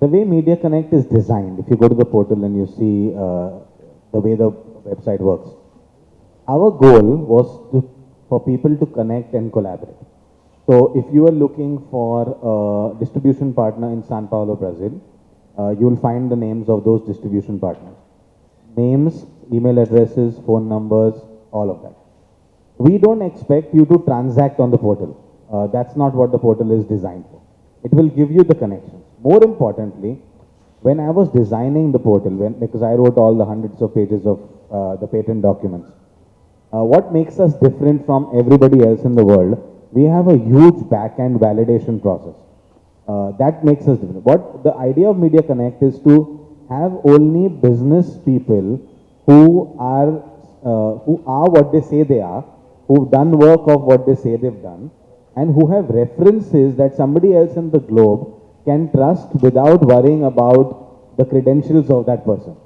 The way Media Connect is designed, if you go to the portal and you see the way the website works, our goal was for people to connect and collaborate. So if you are looking for a distribution partner in São Paulo, Brazil, you will find the names of those distribution partners. Names, email addresses, phone numbers, all of that. We don't expect you to transact on the portal. That's not what the portal is designed for. It will give you the connections. More importantly, when I was designing the portal, because I wrote all the hundreds of pages of the patent documents, what makes us different from everybody else in the world, we have a huge back-end validation process. That makes us different. What the idea of Media Connect is to have only business people who are what they say they are, who've done work of what they say they've done, and who have references that somebody else in the globe can trust without worrying about the credentials of that person.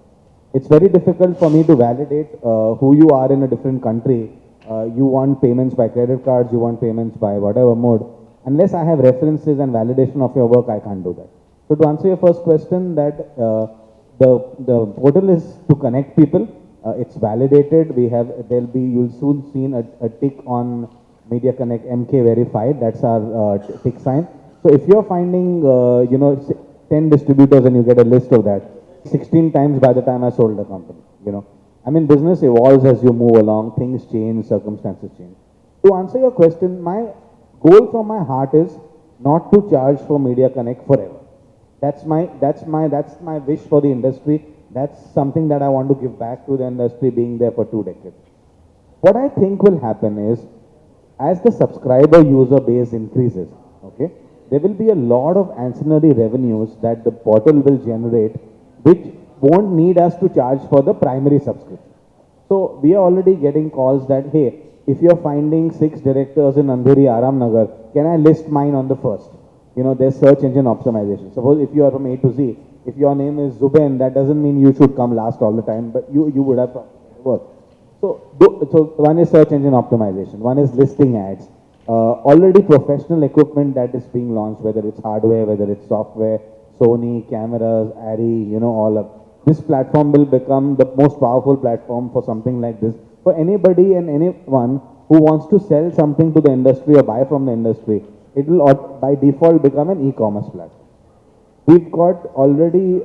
It's very difficult for me to validate who you are in a different country. You want payments by credit cards, you want payments by whatever mode. Unless I have references and validation of your work, I can't do that. So to answer your first question, that the portal is to connect people. It's validated. You'll soon see a tick on Media Connect MK verified. That's our tick sign. So if you're finding 10 distributors and you get a list of that, 16 times by the time I sold the company. I mean, business evolves as you move along. Things change, circumstances change. To answer your question, my goal from my heart is not to charge for Media Connect forever. That's my wish for the industry. That's something that I want to give back to the industry, being there for 2 decades. What I think will happen is, as the subscriber user base increases, okay, there will be a lot of ancillary revenues that the portal will generate, which won't need us to charge for the primary subscription. So we are already getting calls that, hey, if you're finding 6 directors in Andheri Aram Nagar, can I list mine on the first? There's search engine optimization. Suppose if you are from A to Z, if your name is Zubain, that doesn't mean you should come last all the time, but you would have work. So one is search engine optimization, one is listing ads. Already professional equipment that is being launched, whether it's hardware, whether it's software, Sony, cameras, Arri, all of this platform will become the most powerful platform for something like this. For anybody and anyone who wants to sell something to the industry or buy from the industry, it will by default become an e-commerce platform. We've got already,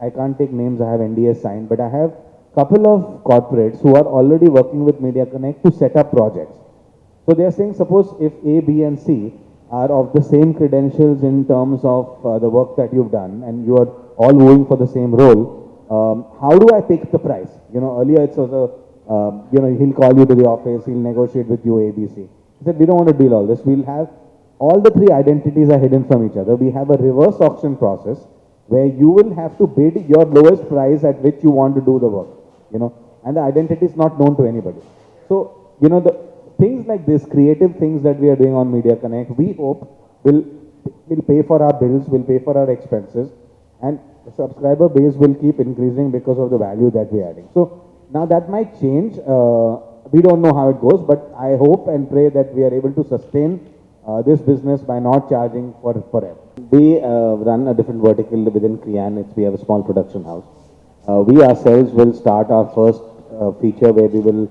I can't take names, I have NDA signed, but I have a couple of corporates who are already working with Media Connect to set up projects. So they are saying, suppose if A, B, and C are of the same credentials in terms of the work that you've done, and you are all moving for the same role, how do I pick the price? Earlier it was he'll call you to the office, he'll negotiate with you A, B, C. He said, we don't want to deal all this. We'll have all the 3 identities are hidden from each other. We have a reverse auction process where you will have to bid your lowest price at which you want to do the work, and the identity is not known to anybody. So, the things like this, creative things that we are doing on Media Connect, we hope will pay for our bills, will pay for our expenses, and the subscriber base will keep increasing because of the value that we are adding. So now that might change. We don't know how it goes, but I hope and pray that we are able to sustain this business by not charging for forever. We run a different vertical within Krian. We have a small production house. We ourselves will start our first feature where we will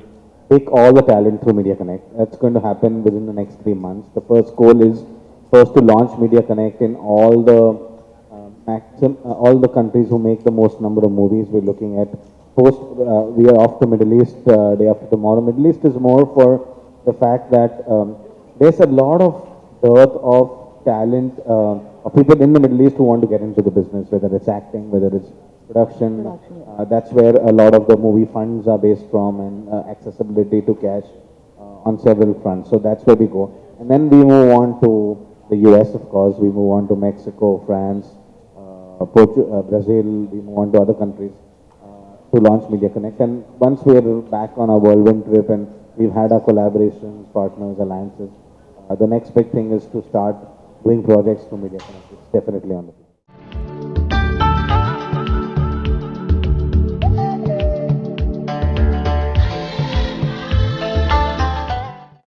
pick all the talent through Media Connect. That's going to happen within the next 3 months. The first goal is first to launch Media Connect in all the countries who make the most number of movies. We're looking at we are off to Middle East day after tomorrow. Middle East is more for the fact that there's a lot of dearth of talent of people in the Middle East who want to get into the business, whether it's acting, whether it's production. That's where a lot of the movie funds are based from, and accessibility to cash on several fronts. So that's where we go. And then we move on to the US, of course. We move on to Mexico, France, Brazil. We move on to other countries to launch Media Connect. And once we're back on our whirlwind trip and we've had our collaborations, partners, alliances, the next big thing is to start doing projects through Media Connect. It's definitely on the